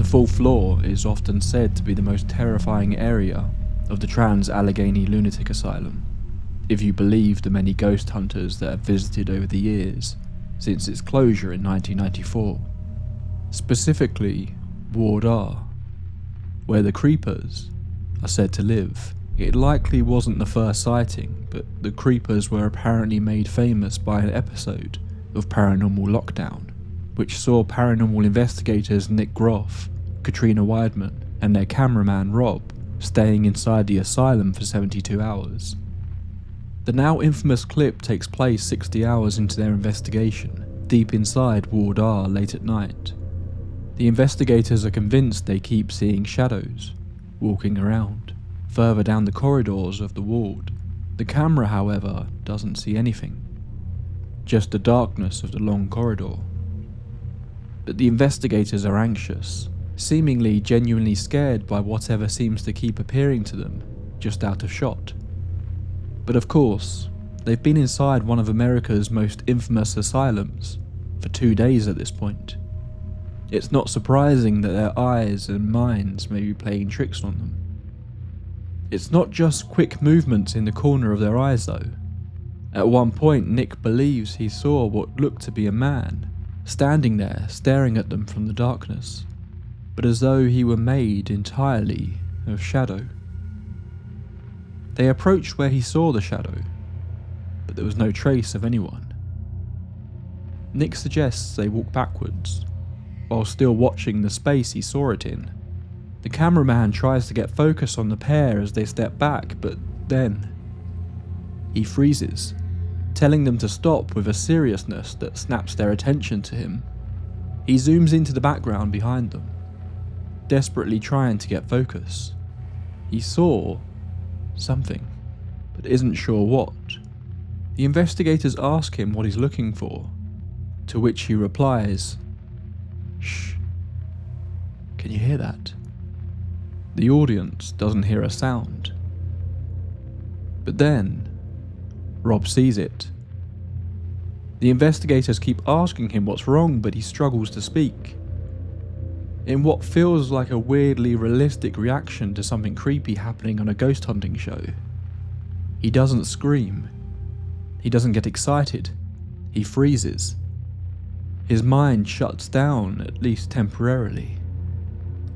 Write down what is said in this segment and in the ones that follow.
fourth floor is often said to be the most terrifying area of the Trans-Allegheny Lunatic Asylum, if you believe the many ghost hunters that have visited over the years since its closure in 1994. Specifically, Ward R, where the creepers are said to live. It likely wasn't the first sighting, but the creepers were apparently made famous by an episode of Paranormal Lockdown, which saw paranormal investigators Nick Groff, Katrina Weidman, and their cameraman Rob staying inside the asylum for 72 hours. The now infamous clip takes place 60 hours into their investigation, deep inside Ward R late at night. The investigators are convinced they keep seeing shadows walking around further down the corridors of the ward. The camera, however, doesn't see anything, just the darkness of the long corridor. But the investigators are anxious, seemingly genuinely scared by whatever seems to keep appearing to them just out of shot. But of course, they've been inside one of America's most infamous asylums for 2 days at this point. It's not surprising that their eyes and minds may be playing tricks on them. It's not just quick movements in the corner of their eyes though. At one point, Nick believes he saw what looked to be a man standing there staring at them from the darkness, but as though he were made entirely of shadow. They approached where he saw the shadow, but there was no trace of anyone. Nick suggests they walk backwards, while still watching the space he saw it in. The cameraman tries to get focus on the pair as they step back, but then he freezes, telling them to stop with a seriousness that snaps their attention to him. He zooms into the background behind them, desperately trying to get focus. He saw something, but isn't sure what. The investigators ask him what he's looking for, to which he replies, "Shh, can you hear that?" The audience doesn't hear a sound. But then, Rob sees it. The investigators keep asking him what's wrong, but he struggles to speak. In what feels like a weirdly realistic reaction to something creepy happening on a ghost hunting show, he doesn't scream. He doesn't get excited. He freezes. His mind shuts down, at least temporarily.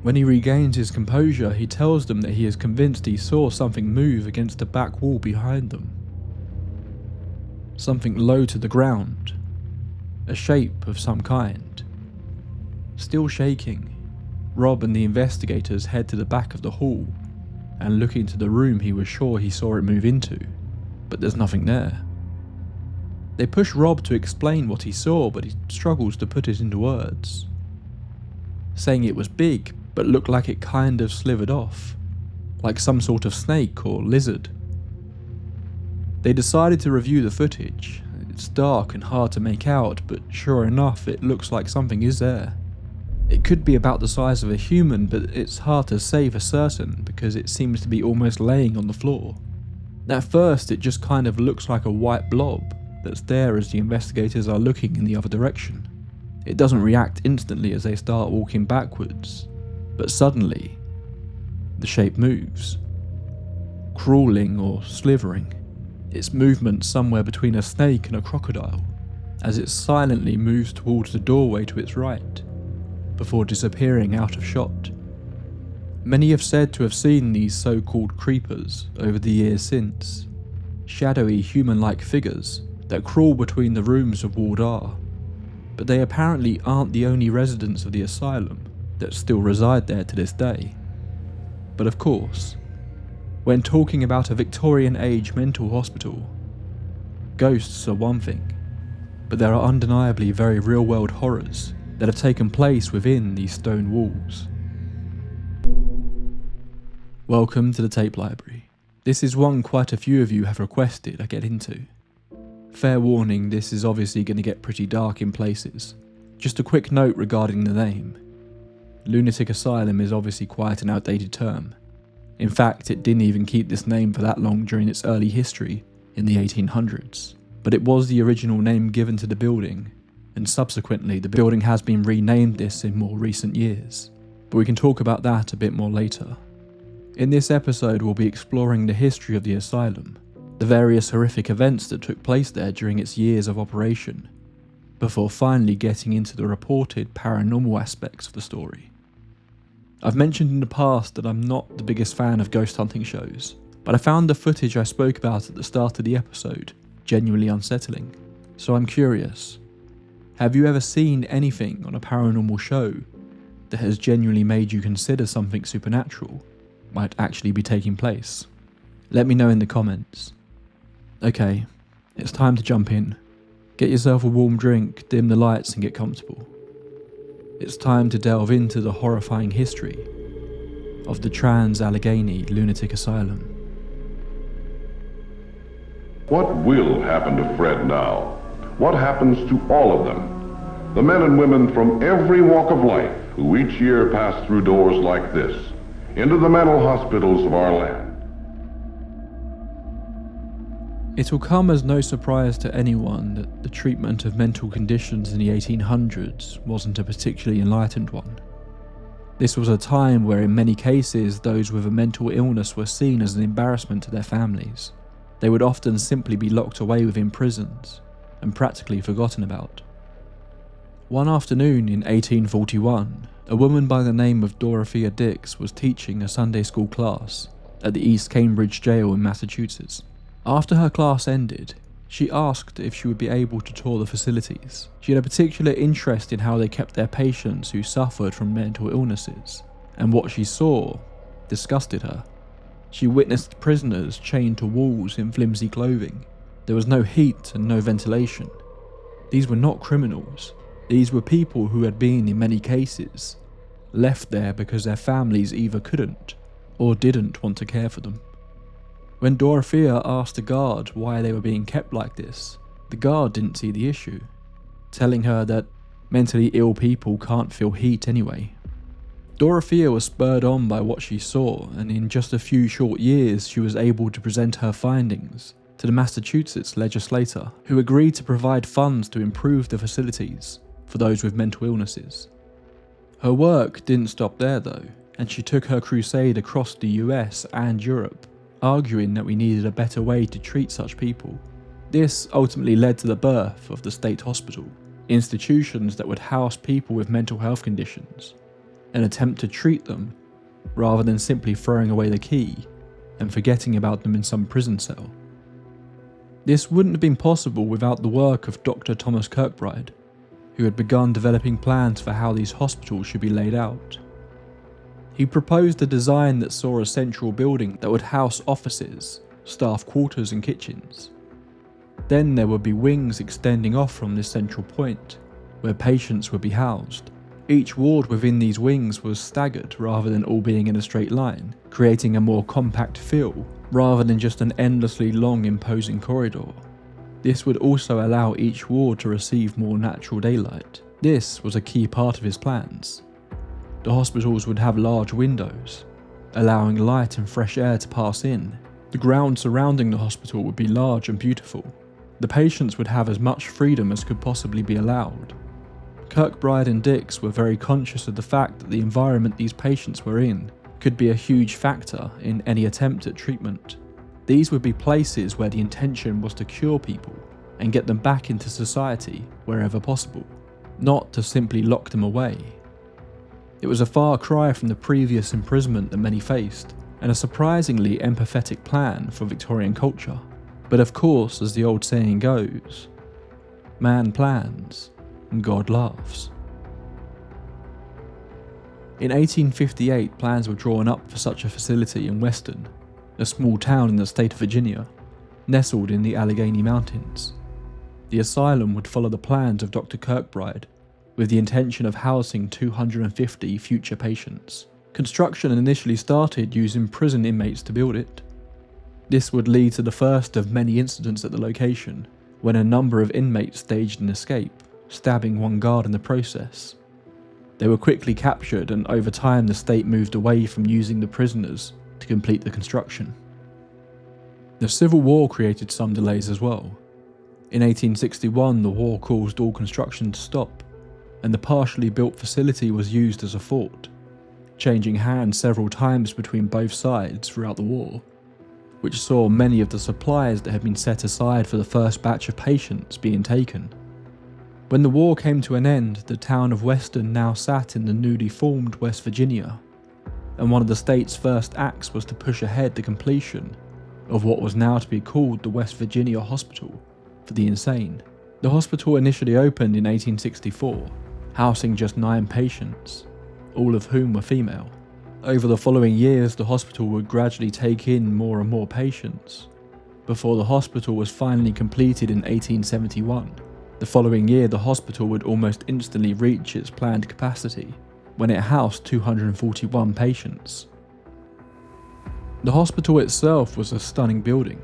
When he regains his composure, he tells them that he is convinced he saw something move against the back wall behind them. Something low to the ground, a shape of some kind. Still shaking, Rob and the investigators head to the back of the hall and look into the room he was sure he saw it move into, but there's nothing there. They push Rob to explain what he saw, but he struggles to put it into words, saying it was big, but looked like it kind of slivered off, like some sort of snake or lizard. They decided to review the footage. It's dark and hard to make out, but sure enough, it looks like something is there. It could be about the size of a human, but it's hard to say for certain because it seems to be almost laying on the floor. At first, it just kind of looks like a white blob that's there as the investigators are looking in the other direction. It doesn't react instantly as they start walking backwards, but suddenly, the shape moves, crawling or slithering, its movement somewhere between a snake and a crocodile, as it silently moves towards the doorway to its right, before disappearing out of shot. Many have said to have seen these so-called creepers over the years since, shadowy human-like figures that crawl between the rooms of Ward R, but they apparently aren't the only residents of the asylum that still reside there to this day. But of course, when talking about a Victorian-age mental hospital, ghosts are one thing, but there are undeniably very real-world horrors that have taken place within these stone walls. Welcome to the tape library. This is one quite a few of you have requested I get into. Fair warning, this is obviously going to get pretty dark in places. Just a quick note regarding the name. Lunatic Asylum is obviously quite an outdated term. In fact, it didn't even keep this name for that long during its early history in the 1800s, but it was the original name given to the building, and subsequently the building has been renamed this in more recent years. but we can talk about that a bit more later. In this episode, we'll be exploring the history of the asylum, the various horrific events that took place there during its years of operation, before finally getting into the reported paranormal aspects of the story. I've mentioned in the past that I'm not the biggest fan of ghost hunting shows, but I found the footage I spoke about at the start of the episode genuinely unsettling, so I'm curious. Have you ever seen anything on a paranormal show that has genuinely made you consider something supernatural might actually be taking place? Let me know in the comments. Okay, it's time to jump in. Get yourself a warm drink, dim the lights and get comfortable. It's time to delve into the horrifying history of the Trans-Allegheny Lunatic Asylum. What will happen to Fred now? What happens to all of them? The men and women from every walk of life who each year pass through doors like this, into the mental hospitals of our land. It will come as no surprise to anyone that the treatment of mental conditions in the 1800s wasn't a particularly enlightened one. This was a time where in many cases those with a mental illness were seen as an embarrassment to their families. They would often simply be locked away within prisons and practically forgotten about. One afternoon in 1841, a woman by the name of Dorothea Dix was teaching a Sunday school class at the East Cambridge Jail in Massachusetts. After her class ended, she asked if she would be able to tour the facilities. She had a particular interest in how they kept their patients who suffered from mental illnesses, and what she saw disgusted her. She witnessed prisoners chained to walls in flimsy clothing. There was no heat and no ventilation. These were not criminals. These were people who had been, in many cases, left there because their families either couldn't or didn't want to care for them. When Dorothea asked the guard why they were being kept like this, the guard didn't see the issue, telling her that mentally ill people can't feel heat anyway. Dorothea was spurred on by what she saw, and in just a few short years she was able to present her findings to the Massachusetts legislator, who agreed to provide funds to improve the facilities for those with mental illnesses. Her work didn't stop there though, and she took her crusade across the US and Europe, arguing that we needed a better way to treat such people. This ultimately led to the birth of the state hospital, institutions that would house people with mental health conditions and attempt to treat them rather than simply throwing away the key and forgetting about them in some prison cell. This wouldn't have been possible without the work of Dr. Thomas Kirkbride, who had begun developing plans for how these hospitals should be laid out. He proposed a design that saw a central building that would house offices, staff quarters and kitchens. Then there would be wings extending off from this central point, where patients would be housed. Each ward within these wings was staggered rather than all being in a straight line, creating a more compact feel rather than just an endlessly long imposing corridor. This would also allow each ward to receive more natural daylight. This was a key part of his plans. The hospitals would have large windows, allowing light and fresh air to pass in. The ground surrounding the hospital would be large and beautiful. The patients would have as much freedom as could possibly be allowed. Kirkbride and Dix were very conscious of the fact that the environment these patients were in could be a huge factor in any attempt at treatment. These would be places where the intention was to cure people and get them back into society wherever possible, not to simply lock them away. It was a far cry from the previous imprisonment that many faced, and a surprisingly empathetic plan for Victorian culture. But of course, as the old saying goes, man plans and God laughs. In 1858, plans were drawn up for such a facility in Weston, a small town in the state of Virginia, nestled in the Allegheny Mountains. The asylum would follow the plans of Dr. Kirkbride, with the intention of housing 250 future patients. Construction initially started using prison inmates to build it. This would lead to the first of many incidents at the location, when a number of inmates staged an escape, stabbing one guard in the process. They were quickly captured, and over time the state moved away from using the prisoners to complete the construction. The Civil War created some delays as well. In 1861, the war caused all construction to stop, and the partially built facility was used as a fort. changing hands several times between both sides throughout the war, which saw many of the supplies that had been set aside for the first batch of patients being taken. When the war came to an end, the town of Weston now sat in the newly formed West Virginia, and one of the state's first acts was to push ahead the completion of what was now to be called the West Virginia Hospital for the Insane. The hospital initially opened in 1864, housing just 9 patients, all of whom were female. Over the following years, the hospital would gradually take in more and more patients, before the hospital was finally completed in 1871. The following year, the hospital would almost instantly reach its planned capacity, when it housed 241 patients. The hospital itself was a stunning building,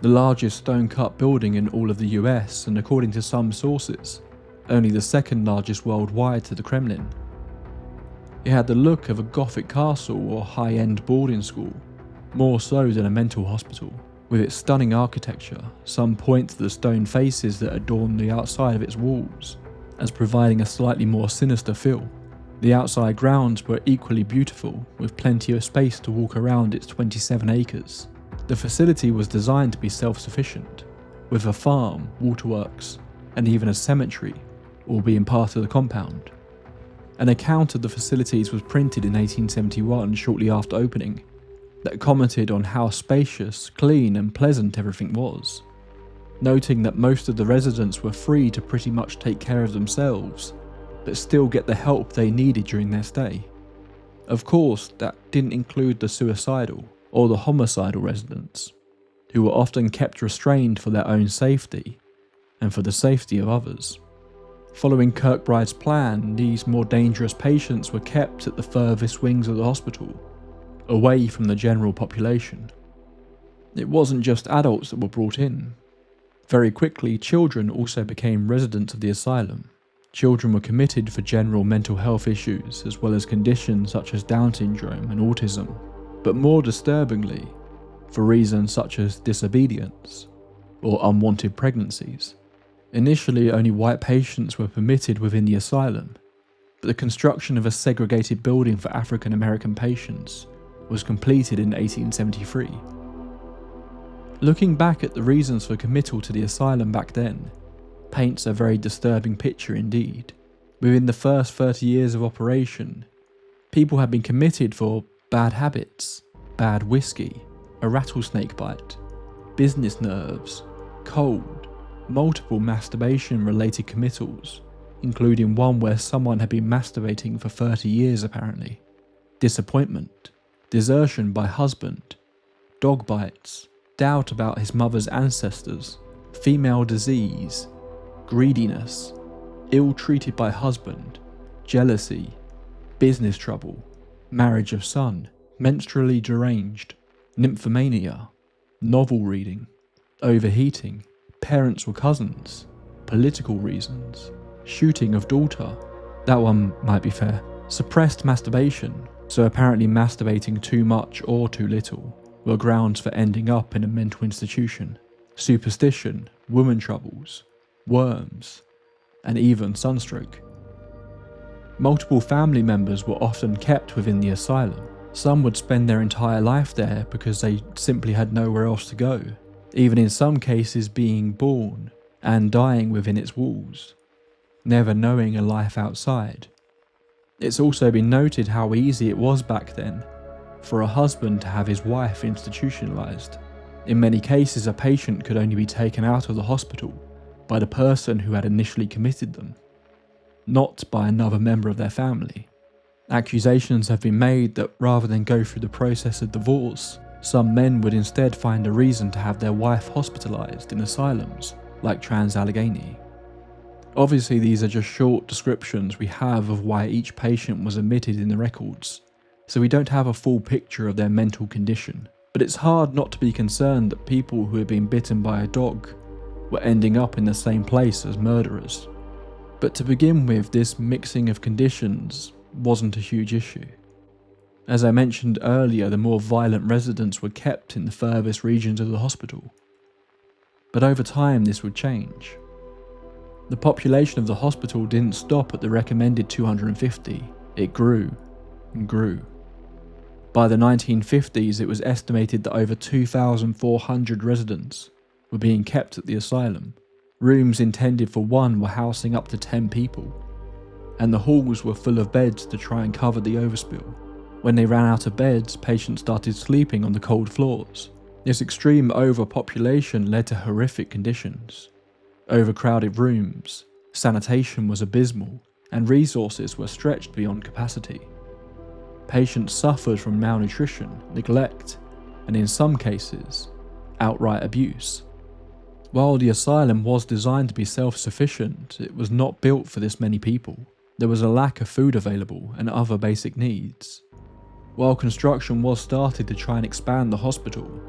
the largest stone-cut building in all of the US, and according to some sources, only the second largest worldwide to the Kremlin. It had the look of a Gothic castle or high-end boarding school, more so than a mental hospital. With its stunning architecture, some point to the stone faces that adorn the outside of its walls, as providing a slightly more sinister feel. The outside grounds were equally beautiful, with plenty of space to walk around its 27 acres. The facility was designed to be self-sufficient, with a farm, waterworks, and even a cemetery all being part of the compound. An account of the facilities was printed in 1871 shortly after opening, that commented on how spacious, clean and pleasant everything was, noting that most of the residents were free to pretty much take care of themselves, but still get the help they needed during their stay. Of course, that didn't include the suicidal or the homicidal residents, who were often kept restrained for their own safety and for the safety of others. Following Kirkbride's plan, these more dangerous patients were kept at the furthest wings of the hospital, away from the general population. It wasn't just adults that were brought in. Very quickly, children also became residents of the asylum. Children were committed for general mental health issues, as well as conditions such as Down syndrome and autism, but more disturbingly, for reasons such as disobedience or unwanted pregnancies. Initially, only white patients were permitted within the asylum, but the construction of a segregated building for African American patients was completed in 1873. Looking back at the reasons for committal to the asylum back then, paints a very disturbing picture indeed. Within the first 30 years of operation, people had been committed for bad habits, bad whiskey, a rattlesnake bite, business nerves, cold, multiple masturbation-related committals, including one where someone had been masturbating for 30 years apparently, disappointment, desertion by husband, dog bites, doubt about his mother's ancestors, female disease, greediness, ill-treated by husband, jealousy, business trouble, marriage of son, menstrually deranged, nymphomania, novel reading, overheating, parents or cousins, political reasons, shooting of daughter, that one might be fair, suppressed masturbation, so apparently masturbating too much or too little, were grounds for ending up in a mental institution, superstition, woman troubles, worms, and even sunstroke. Multiple family members were often kept within the asylum. Some would spend their entire life there because they simply had nowhere else to go, even in some cases being born and dying within its walls, never knowing a life outside. It's also been noted how easy it was back then for a husband to have his wife institutionalized. In many cases, a patient could only be taken out of the hospital by the person who had initially committed them, not by another member of their family. Accusations have been made that rather than go through the process of divorce, some men would instead find a reason to have their wife hospitalized in asylums like Trans-Allegheny. Obviously, these are just short descriptions we have of why each patient was admitted in the records, so we don't have a full picture of their mental condition. But it's hard not to be concerned that people who had been bitten by a dog were ending up in the same place as murderers. But to begin with, this mixing of conditions wasn't a huge issue. As I mentioned earlier, the more violent residents were kept in the furthest regions of the hospital. But over time, this would change. The population of the hospital didn't stop at the recommended 250, it grew, and grew. By the 1950s, it was estimated that over 2,400 residents were being kept at the asylum. Rooms intended for one were housing up to 10 people, and the halls were full of beds to try and cover the overspill. When they ran out of beds, patients started sleeping on the cold floors. This extreme overpopulation led to horrific conditions. Overcrowded rooms, sanitation was abysmal, and resources were stretched beyond capacity. Patients suffered from malnutrition, neglect, and in some cases, outright abuse. While the asylum was designed to be self-sufficient, it was not built for this many people. There was a lack of food available and other basic needs. While construction was started to try and expand the hospital,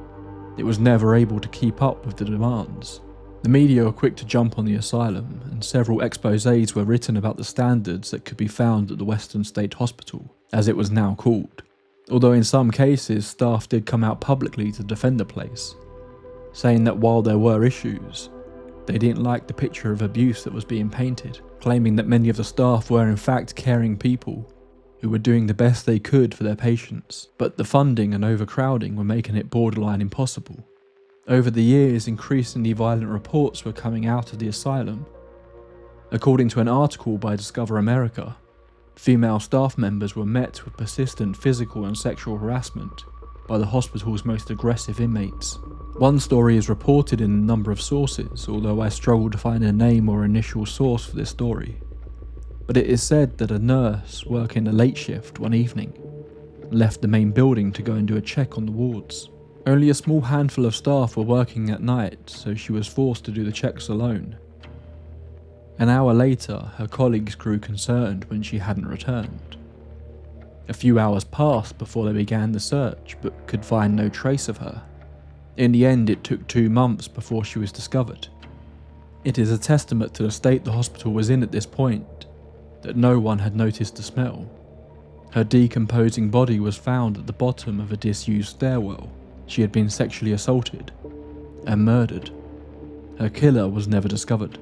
it was never able to keep up with the demands. The media were quick to jump on the asylum, and several exposés were written about the standards that could be found at the Western State Hospital, as it was now called. Although in some cases, staff did come out publicly to defend the place, saying that while there were issues, they didn't like the picture of abuse that was being painted, claiming that many of the staff were in fact caring people who were doing the best they could for their patients, but the funding and overcrowding were making it borderline impossible. Over the years, increasingly violent reports were coming out of the asylum. According to an article by Discover America, female staff members were met with persistent physical and sexual harassment by the hospital's most aggressive inmates. One story is reported in a number of sources, although I struggle to find a name or initial source for this story. But it is said that a nurse working a late shift one evening left the main building to go and do a check on the wards. Only a small handful of staff were working at night, so she was forced to do the checks alone. An hour later, her colleagues grew concerned when she hadn't returned. A few hours passed before they began the search, but could find no trace of her. In the end, it took 2 months before she was discovered. It is a testament to the state the hospital was in at this point that no one had noticed the smell. Her decomposing body was found at the bottom of a disused stairwell. She had been sexually assaulted and murdered. Her killer was never discovered.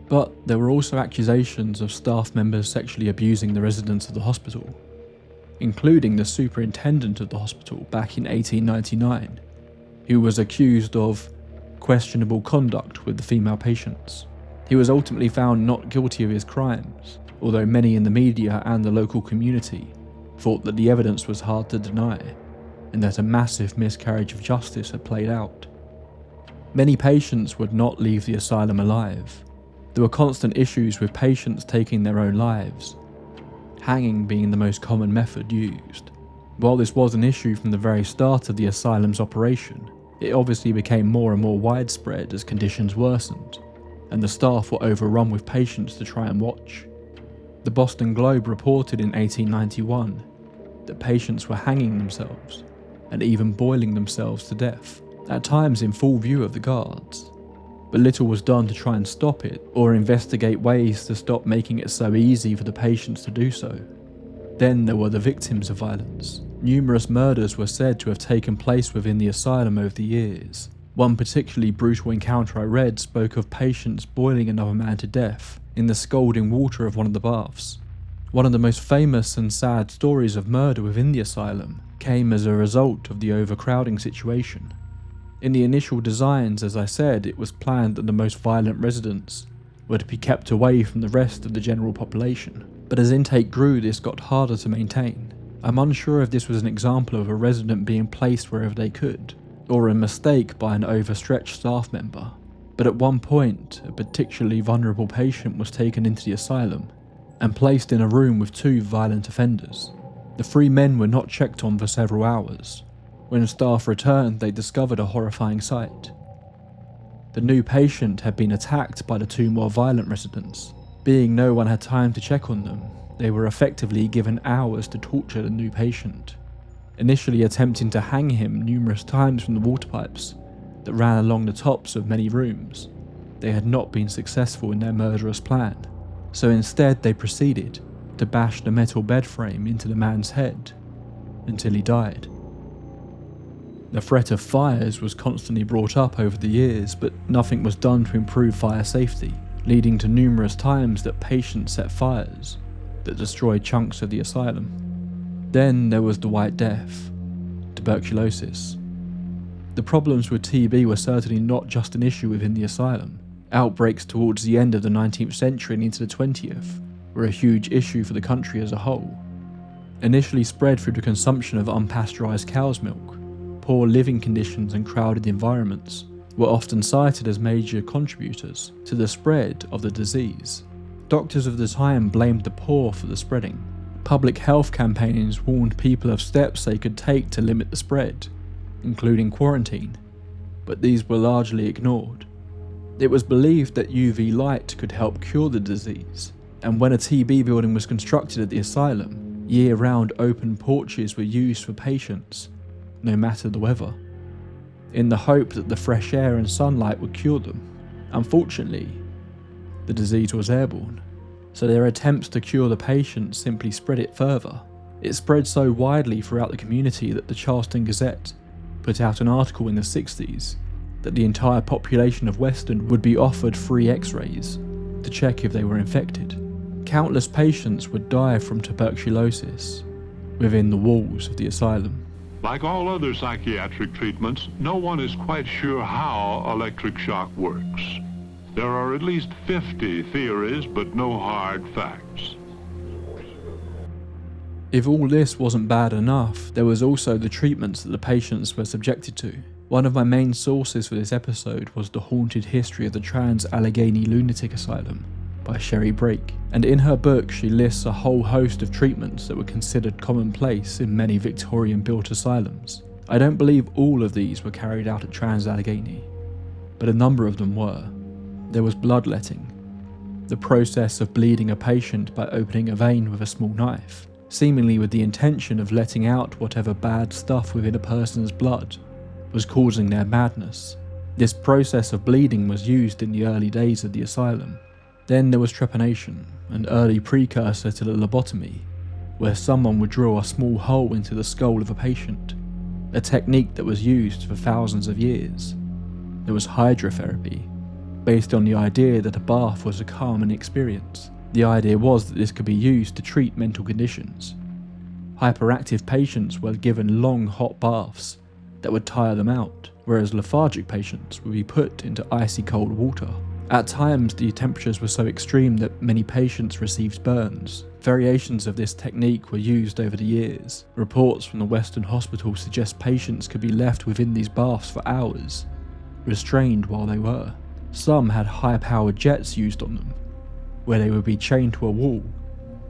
But there were also accusations of staff members sexually abusing the residents of the hospital, including the superintendent of the hospital back in 1899, who was accused of questionable conduct with the female patients. He was ultimately found not guilty of his crimes, although many in the media and the local community thought that the evidence was hard to deny, and that a massive miscarriage of justice had played out. Many patients would not leave the asylum alive. There were constant issues with patients taking their own lives, hanging being the most common method used. While this was an issue from the very start of the asylum's operation, it obviously became more and more widespread as conditions worsened, and the staff were overrun with patients to try and watch. The Boston Globe reported in 1891 that patients were hanging themselves and even boiling themselves to death, at times in full view of the guards. But little was done to try and stop it or investigate ways to stop making it so easy for the patients to do so. Then there were the victims of violence. Numerous murders were said to have taken place within the asylum over the years. One particularly brutal encounter I read spoke of patients boiling another man to death in the scalding water of one of the baths. One of the most famous and sad stories of murder within the asylum came as a result of the overcrowding situation. In the initial designs, as I said, it was planned that the most violent residents were to be kept away from the rest of the general population. But as intake grew, this got harder to maintain. I'm unsure if this was an example of a resident being placed wherever they could, or a mistake by an overstretched staff member. But at one point, a particularly vulnerable patient was taken into the asylum and placed in a room with 2 violent offenders. The 3 men were not checked on for several hours. When staff returned, they discovered a horrifying sight. The new patient had been attacked by the 2 more violent residents. Being no one had time to check on them, they were effectively given hours to torture the new patient, initially attempting to hang him numerous times from the water pipes that ran along the tops of many rooms. They had not been successful in their murderous plan, so instead they proceeded to bash the metal bed frame into the man's head until he died. The threat of fires was constantly brought up over the years, but nothing was done to improve fire safety, leading to numerous times that patients set fires that destroyed chunks of the asylum. Then there was the White Death, tuberculosis. The problems with TB were certainly not just an issue within the asylum. Outbreaks towards the end of the 19th century and into the 20th were a huge issue for the country as a whole. Initially spread through the consumption of unpasteurized cow's milk, poor living conditions and crowded environments were often cited as major contributors to the spread of the disease. Doctors of the time blamed the poor for the spreading. Public health campaigns warned people of steps they could take to limit the spread, including quarantine, but these were largely ignored. It was believed that UV light could help cure the disease, and when a TB building was constructed at the asylum, year-round open porches were used for patients, no matter the weather, in the hope that the fresh air and sunlight would cure them. Unfortunately, the disease was airborne, so their attempts to cure the patients simply spread it further. It spread so widely throughout the community that the Charleston Gazette put out an article in the 60s that the entire population of Weston would be offered free x-rays to check if they were infected. Countless patients would die from tuberculosis within the walls of the asylum. Like all other psychiatric treatments, no one is quite sure how electric shock works. There are at least 50 theories, but no hard facts. If all this wasn't bad enough, there was also the treatments that the patients were subjected to. One of my main sources for this episode was The Haunted History of the Trans-Allegheny Lunatic Asylum by Sherry Brake, and in her book she lists a whole host of treatments that were considered commonplace in many Victorian-built asylums. I don't believe all of these were carried out at Trans-Allegheny, but a number of them were. There was bloodletting, the process of bleeding a patient by opening a vein with a small knife, seemingly with the intention of letting out whatever bad stuff within a person's blood was causing their madness. This process of bleeding was used in the early days of the asylum. Then there was trepanation, an early precursor to the lobotomy, where someone would drill a small hole into the skull of a patient, a technique that was used for thousands of years. There was hydrotherapy, based on the idea that a bath was a calming experience. The idea was that this could be used to treat mental conditions. Hyperactive patients were given long hot baths that would tire them out, whereas lethargic patients would be put into icy cold water. At times, the temperatures were so extreme that many patients received burns. Variations of this technique were used over the years. Reports from the Western Hospital suggest patients could be left within these baths for hours, restrained while they were. Some had high-powered jets used on them, where they would be chained to a wall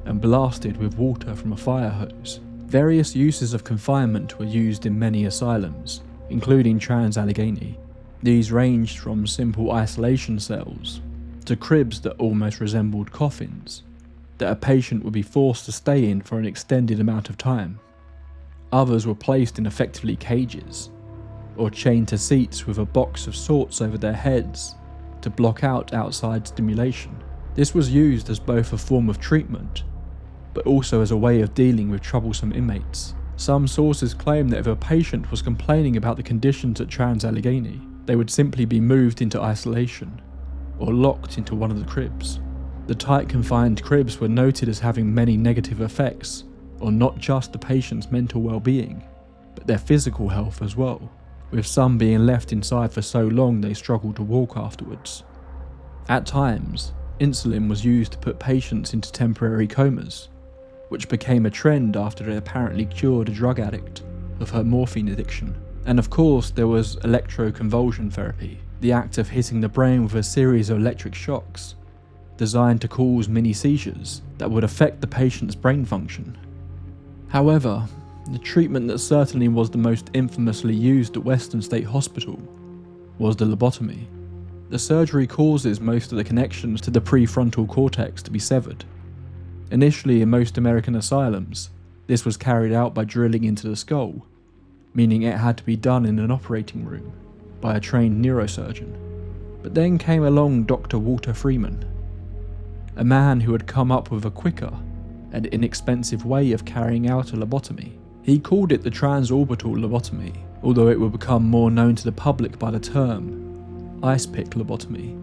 and blasted with water from a fire hose. Various uses of confinement were used in many asylums, including Trans-Allegheny. These ranged from simple isolation cells to cribs that almost resembled coffins that a patient would be forced to stay in for an extended amount of time. Others were placed in effectively cages, or chained to seats with a box of sorts over their heads to block out outside stimulation. This was used as both a form of treatment, but also as a way of dealing with troublesome inmates. Some sources claim that if a patient was complaining about the conditions at Trans-Allegheny, they would simply be moved into isolation, or locked into one of the cribs. The tight confined cribs were noted as having many negative effects on not just the patient's mental well-being, but their physical health as well, with some being left inside for so long they struggled to walk afterwards. At times, insulin was used to put patients into temporary comas, which became a trend after they apparently cured a drug addict of her morphine addiction. And of course there was electroconvulsion therapy, the act of hitting the brain with a series of electric shocks, designed to cause mini seizures that would affect the patient's brain function. However, the treatment that certainly was the most infamously used at Western State Hospital was the lobotomy. The surgery causes most of the connections to the prefrontal cortex to be severed. Initially in most American asylums, this was carried out by drilling into the skull, meaning it had to be done in an operating room by a trained neurosurgeon. But then came along Dr. Walter Freeman, a man who had come up with a quicker and inexpensive way of carrying out a lobotomy. He called it the transorbital lobotomy, although it would become more known to the public by the term ice pick lobotomy.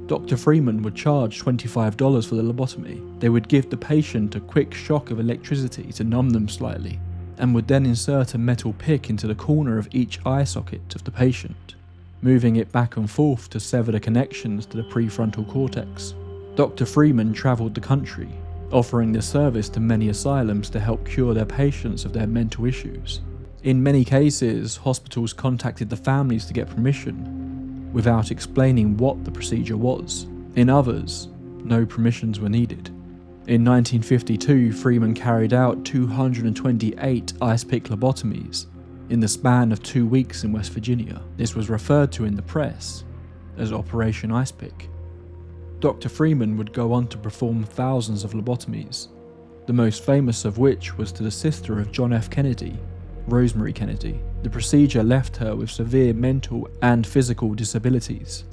Dr. Freeman would charge $25 for the lobotomy. They would give the patient a quick shock of electricity to numb them slightly, and would then insert a metal pick into the corner of each eye socket of the patient, moving it back and forth to sever the connections to the prefrontal cortex. Dr. Freeman travelled the country, offering this service to many asylums to help cure their patients of their mental issues. In many cases, hospitals contacted the families to get permission, without explaining what the procedure was. In others, no permissions were needed. In 1952, Freeman carried out 228 ice pick lobotomies in the span of 2 weeks in West Virginia. This was referred to in the press as Operation Ice Pick. Dr. Freeman would go on to perform thousands of lobotomies, the most famous of which was to the sister of John F. Kennedy, Rosemary Kennedy. The procedure left her with severe mental and physical disabilities.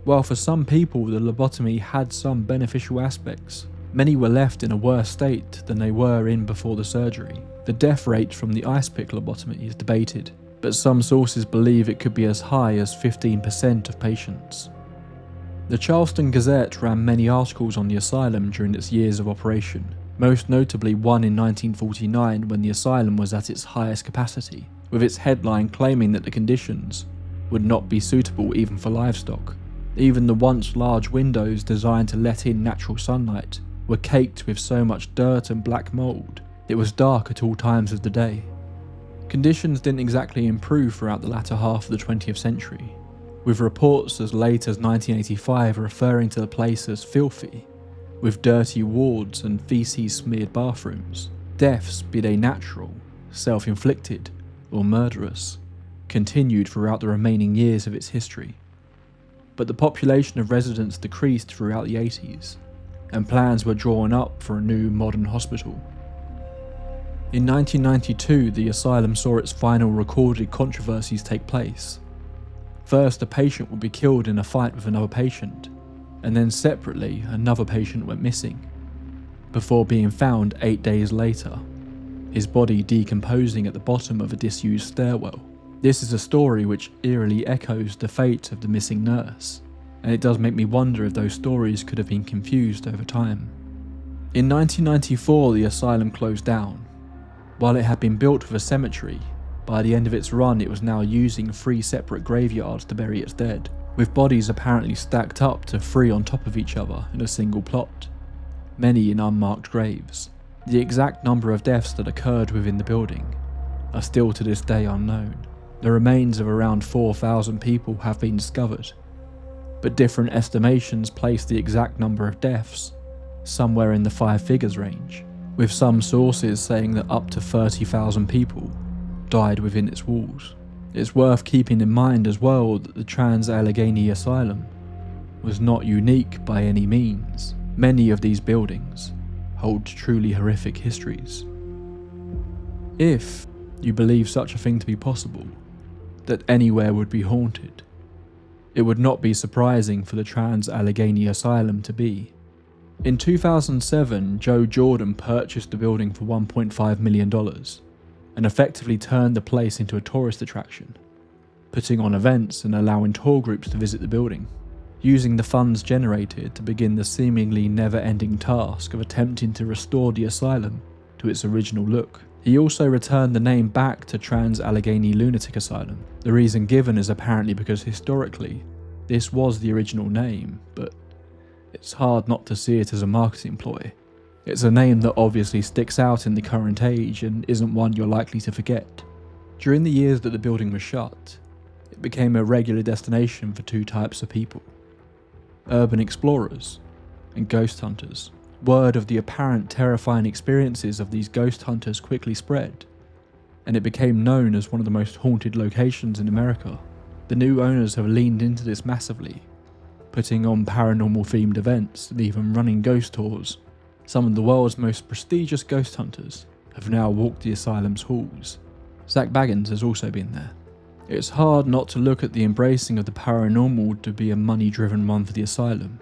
While for some people the lobotomy had some beneficial aspects, many were left in a worse state than they were in before the surgery. The death rate from the ice pick lobotomy is debated, but some sources believe it could be as high as 15% of patients. The Charleston Gazette ran many articles on the asylum during its years of operation, most notably one in 1949 when the asylum was at its highest capacity, with its headline claiming that the conditions would not be suitable even for livestock. Even the once large windows designed to let in natural sunlight were caked with so much dirt and black mould, it was dark at all times of the day. Conditions didn't exactly improve throughout the latter half of the 20th century, with reports as late as 1985 referring to the place as filthy, with dirty wards and feces-smeared bathrooms. Deaths, be they natural, self-inflicted, or murderous, continued throughout the remaining years of its history. But the population of residents decreased throughout the 80s, and plans were drawn up for a new modern hospital. In 1992, the asylum saw its final recorded controversies take place. First, a patient would be killed in a fight with another patient, and then separately, another patient went missing, before being found 8 days later, his body decomposing at the bottom of a disused stairwell. This is a story which eerily echoes the fate of the missing nurse, and it does make me wonder if those stories could have been confused over time. In 1994, the asylum closed down. While it had been built with a cemetery, by the end of its run it was now using 3 separate graveyards to bury its dead, with bodies apparently stacked up to 3 on top of each other in a single plot, many in unmarked graves. The exact number of deaths that occurred within the building are still to this day unknown. The remains of around 4,000 people have been discovered, but different estimations place the exact number of deaths somewhere in the 5 figures range, with some sources saying that up to 30,000 people died within its walls. It's worth keeping in mind as well that the Trans-Allegheny Asylum was not unique by any means. Many of these buildings hold truly horrific histories. If you believe such a thing to be possible, that anywhere would be haunted, it would not be surprising for the Trans-Allegheny Asylum to be. In 2007, Joe Jordan purchased the building for $1.5 million and effectively turned the place into a tourist attraction, putting on events and allowing tour groups to visit the building, using the funds generated to begin the seemingly never-ending task of attempting to restore the asylum to its original look. He also returned the name back to Trans-Allegheny Lunatic Asylum. The reason given is apparently because historically, this was the original name, but it's hard not to see it as a marketing ploy. It's a name that obviously sticks out in the current age and isn't one you're likely to forget. During the years that the building was shut, it became a regular destination for 2 types of people: urban explorers and ghost hunters. Word of the apparent terrifying experiences of these ghost hunters quickly spread, and it became known as one of the most haunted locations in America. The new owners have leaned into this massively, putting on paranormal themed events and even running ghost tours. Some of the world's most prestigious ghost hunters have now walked the asylum's halls. Zach Baggins has also been there. It's hard not to look at the embracing of the paranormal to be a money-driven one for the asylum,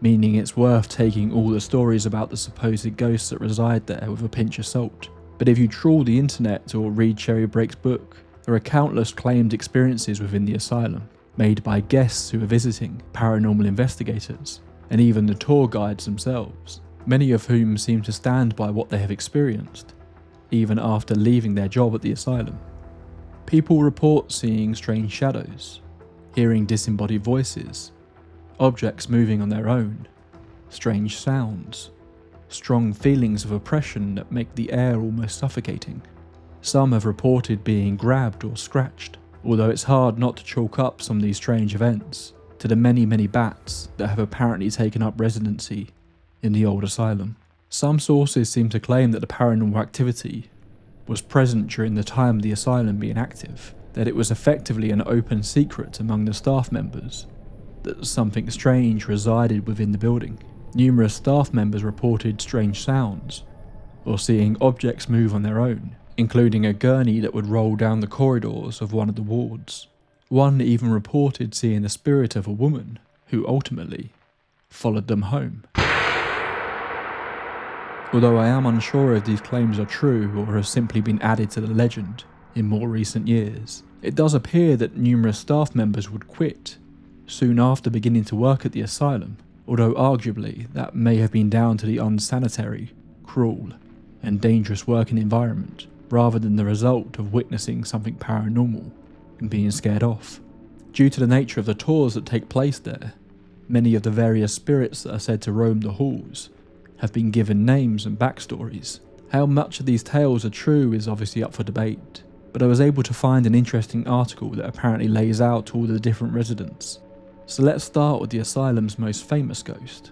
meaning it's worth taking all the stories about the supposed ghosts that reside there with a pinch of salt. But if you trawl the internet or read Cherry Brake's book, there are countless claimed experiences within the asylum, made by guests who are visiting, paranormal investigators, and even the tour guides themselves, many of whom seem to stand by what they have experienced, even after leaving their job at the asylum. People report seeing strange shadows, hearing disembodied voices, objects moving on their own, strange sounds, strong feelings of oppression that make the air almost suffocating. Some have reported being grabbed or scratched, although it's hard not to chalk up some of these strange events to the many bats that have apparently taken up residency in the old asylum. Some sources seem to claim that the paranormal activity was present during the time of the asylum being active, that it was effectively an open secret among the staff members that something strange resided within the building. Numerous staff members reported strange sounds or seeing objects move on their own, including a gurney that would roll down the corridors of one of the wards. One even reported seeing the spirit of a woman who ultimately followed them home. Although I am unsure if these claims are true or have simply been added to the legend in more recent years, it does appear that numerous staff members would quit soon after beginning to work at the asylum, although arguably that may have been down to the unsanitary, cruel, and dangerous working environment, rather than the result of witnessing something paranormal and being scared off. Due to the nature of the tours that take place there, many of the various spirits that are said to roam the halls have been given names and backstories. How much of these tales are true is obviously up for debate, but I was able to find an interesting article that apparently lays out all the different residents. So let's start with the asylum's most famous ghost,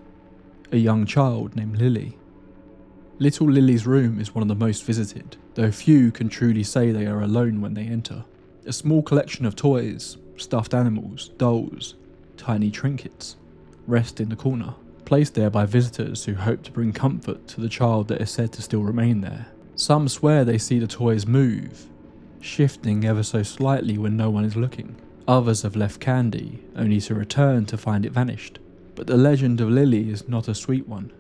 a young child named Lily. Little Lily's room is one of the most visited, though few can truly say they are alone when they enter. A small collection of toys, stuffed animals, dolls, tiny trinkets rest in the corner, placed there by visitors who hope to bring comfort to the child that is said to still remain there. Some swear they see the toys move, shifting ever so slightly when no one is looking. Others have left candy, only to return to find it vanished. But the legend of Lily is not a sweet one.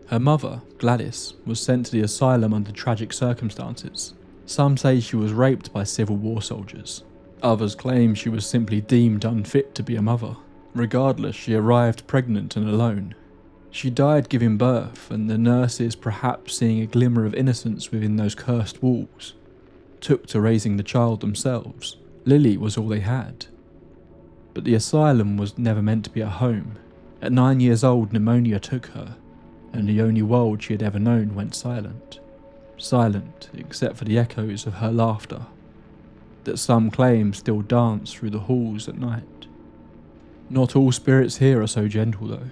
Her mother, Gladys, was sent to the asylum under tragic circumstances. Some say she was raped by Civil War soldiers. Others claim she was simply deemed unfit to be a mother. Regardless, she arrived pregnant and alone. She died giving birth, and the nurses, perhaps seeing a glimmer of innocence within those cursed walls, took to raising the child themselves. Lily was all they had. But the asylum was never meant to be a home. At 9 years old, pneumonia took her, and the only world she had ever known went silent. Silent except for the echoes of her laughter, that some claim still dance through the halls at night. Not all spirits here are so gentle though.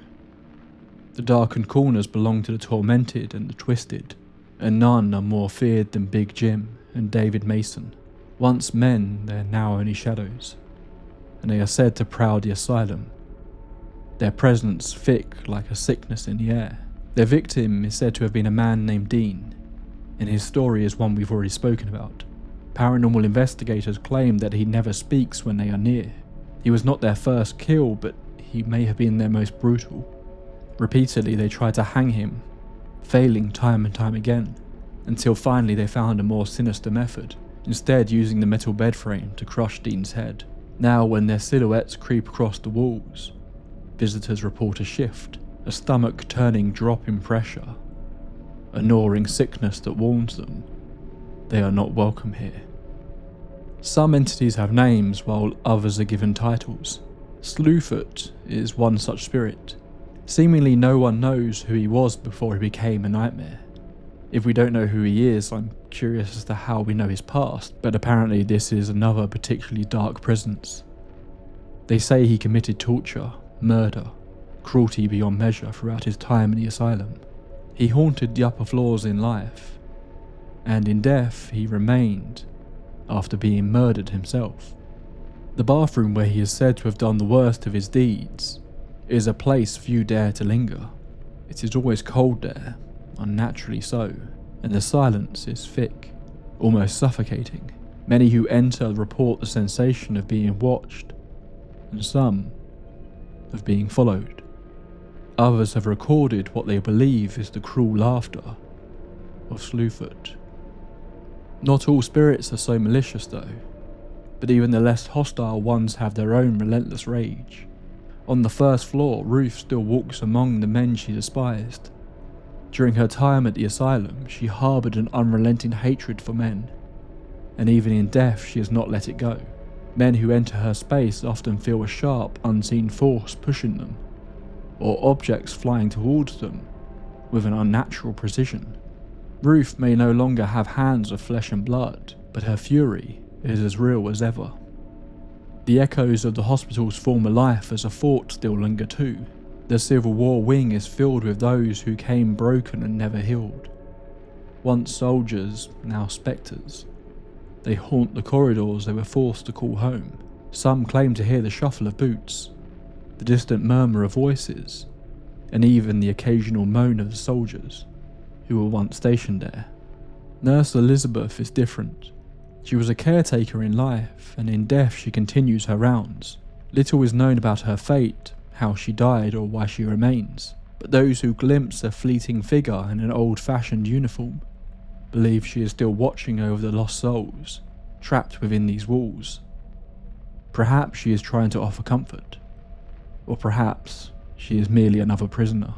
The darkened corners belong to the tormented and the twisted, and none are more feared than Big Jim and David Mason. Once men, they're now only shadows, and they are said to prowl the asylum, their presence thick like a sickness in the air. Their victim is said to have been a man named Dean, and his story is one we've already spoken about. Paranormal investigators claim that he never speaks when they are near. He was not their first kill, but he may have been their most brutal. Repeatedly they tried to hang him, failing time and time again, until finally they found a more sinister method, instead using the metal bed frame to crush Dean's head. Now when their silhouettes creep across the walls, visitors report a shift, a stomach-turning drop in pressure, a gnawing sickness that warns them they are not welcome here. Some entities have names while others are given titles. Slewfoot is one such spirit. Seemingly no one knows who he was before he became a nightmare. If we don't know who he is, I'm curious as to how we know his past, but apparently this is another particularly dark presence. They say he committed torture, murder, cruelty beyond measure throughout his time in the asylum. He haunted the upper floors in life, and in death he remained after being murdered himself. The bathroom where he is said to have done the worst of his deeds is a place few dare to linger. It is always cold there, unnaturally so, and the silence is thick, almost suffocating. Many who enter report the sensation of being watched, and some of being followed. Others have recorded what they believe is the cruel laughter of Slewfoot. Not all spirits are so malicious though, but even the less hostile ones have their own relentless rage. On the first floor, Ruth still walks among the men she despised, During her time at the asylum, she harboured an unrelenting hatred for men, and even in death she has not let it go. Men who enter her space often feel a sharp, unseen force pushing them, or objects flying towards them with an unnatural precision. Ruth may no longer have hands of flesh and blood, but her fury is as real as ever. The echoes of the hospital's former life as a fort still linger too. The Civil War wing is filled with those who came broken and never healed. Once soldiers, now spectres. They haunt the corridors they were forced to call home. Some claim to hear the shuffle of boots, the distant murmur of voices, and even the occasional moan of the soldiers who were once stationed there. Nurse Elizabeth is different. She was a caretaker in life, and in death she continues her rounds. Little is known about her fate, how she died or why she remains, but those who glimpse a fleeting figure in an old-fashioned uniform believe she is still watching over the lost souls trapped within these walls. Perhaps she is trying to offer comfort, or perhaps she is merely another prisoner.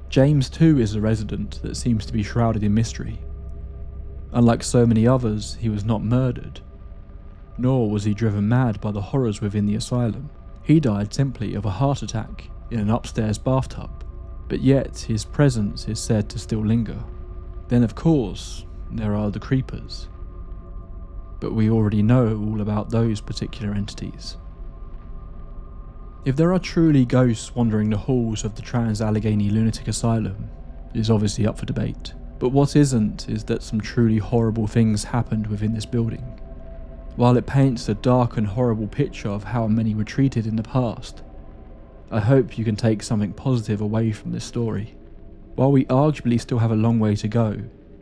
James too is a resident that seems to be shrouded in mystery. Unlike so many others, he was not murdered, nor was he driven mad by the horrors within the asylum. He died simply of a heart attack in an upstairs bathtub, but yet his presence is said to still linger. Then of course, there are the creepers. But we already know all about those particular entities. If there are truly ghosts wandering the halls of the Trans-Allegheny Lunatic Asylum, is obviously up for debate. But what isn't is that some truly horrible things happened within this building. While it paints a dark and horrible picture of how many were treated in the past, I hope you can take something positive away from this story. While we arguably still have a long way to go,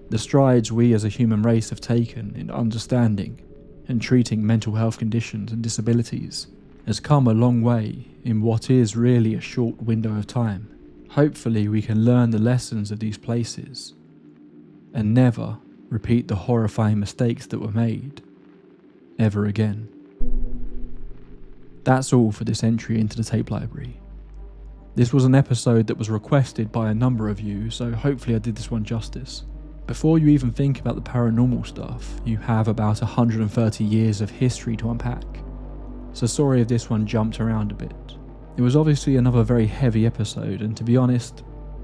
the strides we as a human race have taken in understanding and treating mental health conditions and disabilities has come a long way in what is really a short window of time. Hopefully we can learn the lessons of these places and never repeat the horrifying mistakes that were made ever again. That's all for this entry into the tape library. This was an episode that was requested by a number of you, so hopefully I did this one justice. Before you even think about the paranormal stuff, you have about 130 years of history to unpack. So sorry if this one jumped around a bit. It was obviously another very heavy episode, and to be honest,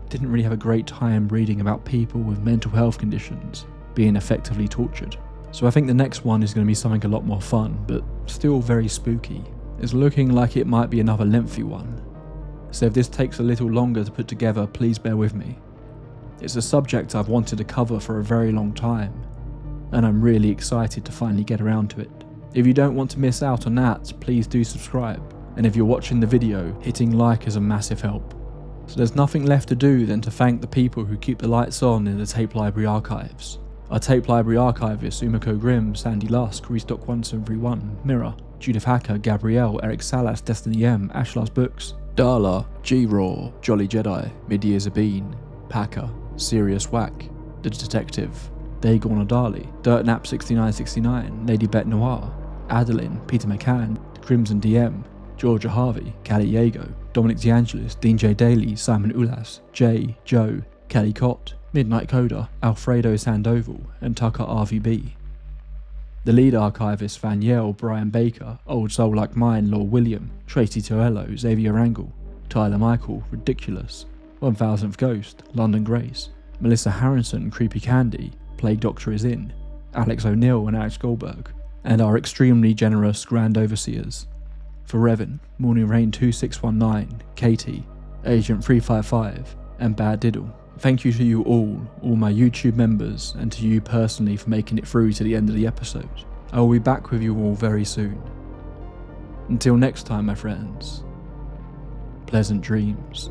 didn't really have a great time reading about people with mental health conditions being effectively tortured. So I think the next one is going to be something a lot more fun, but still very spooky. It's looking like it might be another lengthy one. So if this takes a little longer to put together, please bear with me. It's a subject I've wanted to cover for a very long time, and I'm really excited to finally get around to it. If you don't want to miss out on that, please do subscribe, and if you're watching the video, hitting like is a massive help. So there's nothing left to do than to thank the people who keep the lights on in the tape library archives. Our tape library archivists Umiko Grimm, Sandy Lusk, Restock1731, Mirror, Judith Hacker, Gabrielle, Eric Salas, Destiny M, Ashlars Books, Darla, G-Raw, Jolly Jedi, Midia Zabine, Packer, Sirius Whack, The Detective, Dagon Adali, Dirtnap6969, Lady Bet Noir, Adeline, Peter McCann, Crimson DM, Georgia Harvey, Callie Yago, Dominic DeAngelis, Dean J. Daly, Simon Ulas, Jay, Joe, Kelly Cott, Midnight Coda, Alfredo Sandoval, and Tucker RVB. The lead archivist Van Yell, Brian Baker, Old Soul Like Mine, Law William, Tracy Toello, Xavier Angle, Tyler Michael, Ridiculous, 1000th Ghost, London Grace, Melissa Harrison, Creepy Candy, Plague Doctor is in, Alex O'Neill and Alex Goldberg, and our extremely generous Grand Overseers, Forevan, Morning Rain 2619, Katie, Agent 355, and Bad Diddle. Thank you to you all my YouTube members, and to you personally for making it through to the end of the episode. I will be back with you all very soon. Until next time, my friends, pleasant dreams.